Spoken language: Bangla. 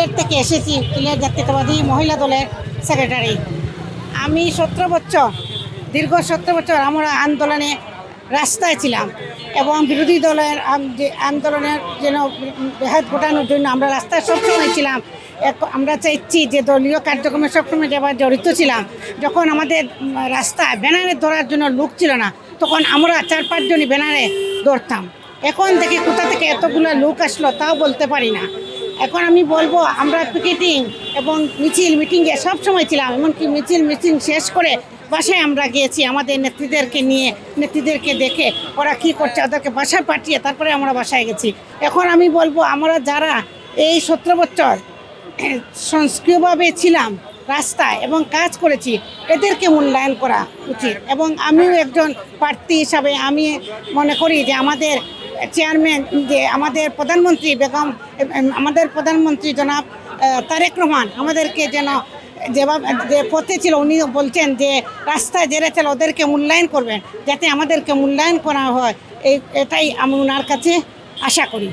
সিলেট থেকে এসেছি, সিলেট জাতীয়তাবাদী মহিলা দলের সেক্রেটারি। আমি 17 বছর, দীর্ঘ 17 বছর আমরা আন্দোলনে রাস্তায় ছিলাম এবং বিরোধী দলের যে আন্দোলনের যেন ব্যাঘাত ঘটানোর জন্য আমরা রাস্তায় সবসময় ছিলাম। আমরা চাইছি যে দলীয় কার্যক্রমে সবসময় যাবার জড়িত ছিলাম। যখন আমাদের রাস্তায় ব্যানারে ধরার জন্য লোক ছিল না, তখন আমরা 4-5 জনই ব্যানারে ধরতাম। এখন থেকে কোথা থেকে এতগুলো লোক আসলো তাও বলতে পারি না। এখন আমি বলবো, আমরা পিকেটিং এবং মিছিল মিটিংয়ে সবসময় ছিলাম, এমনকি মিছিল শেষ করে বাসায় আমরা গিয়েছি আমাদের নেত্রীদেরকে নিয়ে, নেত্রীদেরকে দেখে ওরা কী করছে ওদেরকে বাসায় পাঠিয়ে তারপরে আমরা বাসায় গেছি। এখন আমি বলবো, আমরা যারা এই 17 বছর সক্রিয়ভাবে ছিলাম রাস্তায় এবং কাজ করেছি, এদেরকে মূল্যায়ন করা উচিত। এবং আমিও একজন প্রার্থী হিসাবে আমি মনে করি যে আমাদের চেয়ারম্যান, যে আমাদের প্রধানমন্ত্রী বেগম, আমাদের প্রধানমন্ত্রী জনাব তারেক রহমান আমাদেরকে যেন যেভাবে যে পথে ছিল, উনি বলছেন যে রাস্তায় যারা ছিল ওদেরকে মূল্যায়ন করবেন, যাতে আমাদেরকে মূল্যায়ন করা হয়। এটাই আমি ওনার কাছে আশা করি।